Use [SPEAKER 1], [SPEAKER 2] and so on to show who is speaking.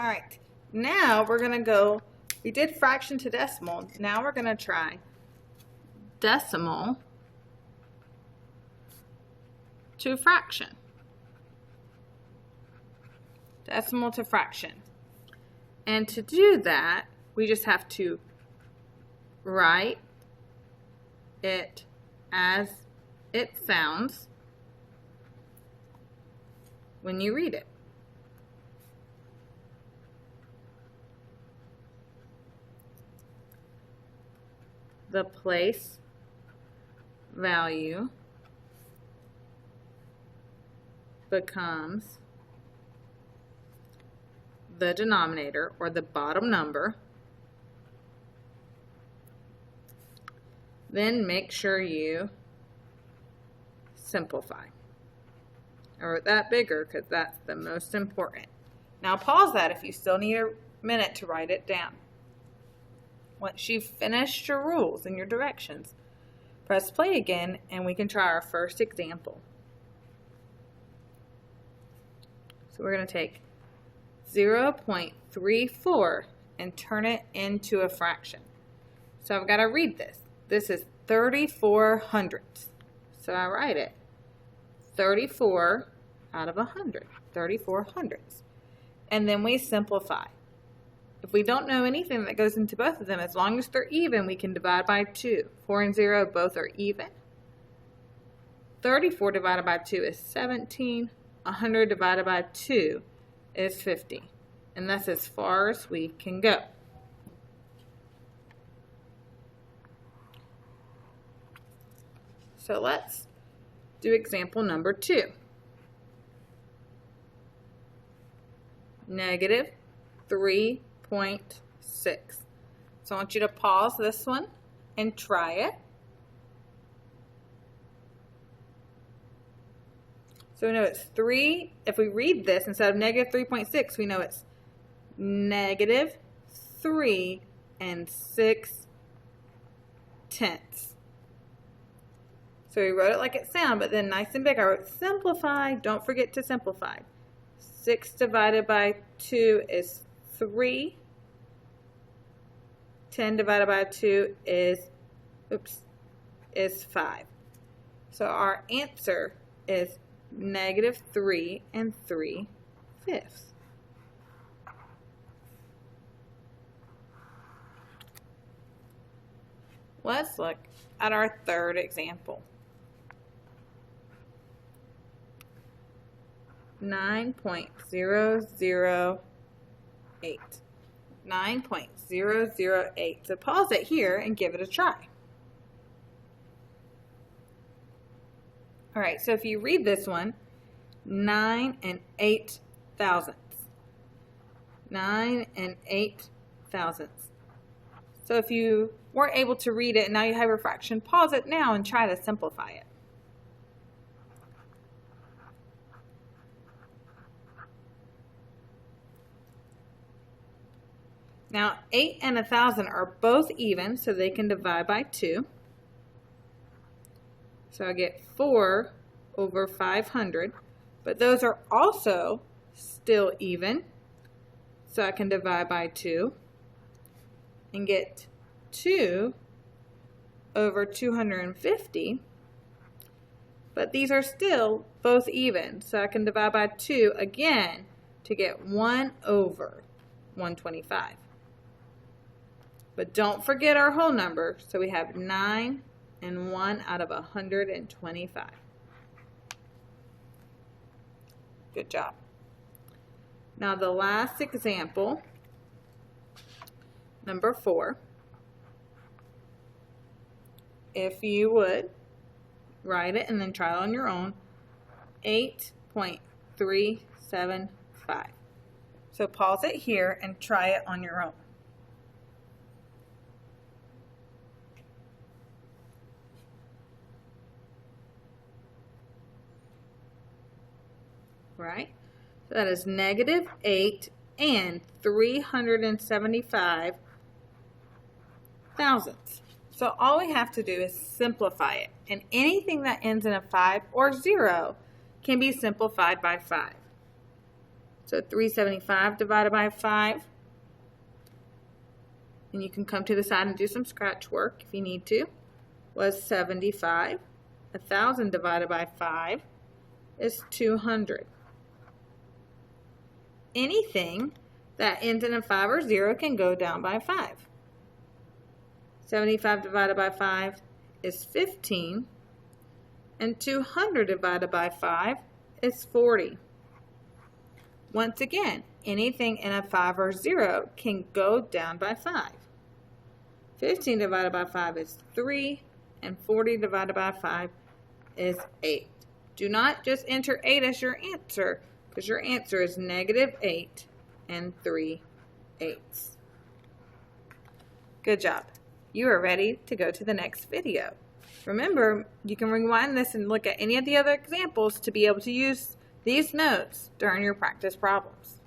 [SPEAKER 1] All right, now we're going to go, we did fraction to decimal. Now we're going to try decimal to fraction. Decimal to fraction. And to do that, we just have to write it as it sounds when you read it. The place value becomes the denominator, or the bottom number. Then make sure you simplify. I wrote that bigger because that's the most important. Now pause that if you still need a minute to write it down. Once you've finished your rules and your directions, press play again and we can try our first example. So we're going to take 0.34 and turn it into a fraction. So I've got to read this. This is 34 hundredths. So I write it 34 out of 100, 34 hundredths. And then we simplify. If we don't know anything that goes into both of them, as long as they're even, we can divide by 2. 4 and 0 both are even. 34 divided by 2 is 17. 100 divided by 2 is 50. And that's as far as we can go. So let's do example number 2. Negative 3.6. So I want you to pause this one and try it. So we know it's 3, if we read this instead of negative 3.6, we know it's negative 3 6 tenths. So we wrote it like it sounded, but then nice and big. I wrote simplify. Don't forget to simplify. 6 divided by 2 is 3. 10 divided by 2 is 5. So our answer is negative 3 3/5. Let's look at our third example. 9.008. 9.008. So pause it here and give it a try. All right, so if you read this one, 9 8 thousandths. 9 8 thousandths. So if you weren't able to read it and now you have a fraction, pause it now and try to simplify it. Now 8 and 1,000 are both even, so they can divide by 2. So I get 4 over 500, but those are also still even, so I can divide by 2 and get 2 over 250, but these are still both even, so I can divide by 2 again to get 1 over 125. But don't forget our whole number, so we have 9 and 1 out of 125. Good job. Now the last example, number 4. If you would, write it and then try it on your own. 8.375. So pause it here and try it on your own. Right? So that is negative 8 and 375 thousandths. So all we have to do is simplify it. And anything that ends in a 5 or 0 can be simplified by 5. So 375 divided by 5. And you can come to the side and do some scratch work if you need to. Was 75. 1,000 divided by 5 is 200. Anything that ends in a 5 or 0 can go down by 5. 75 divided by 5 is 15. And 200 divided by 5 is 40. Once again, anything in a 5 or 0 can go down by 5. 15 divided by 5 is 3, and 40 divided by 5 is 8. Do not just enter 8 as your answer, because your answer is -8 and 3/8. Good job. You are ready to go to the next video. Remember, you can rewind this and look at any of the other examples to be able to use these notes during your practice problems.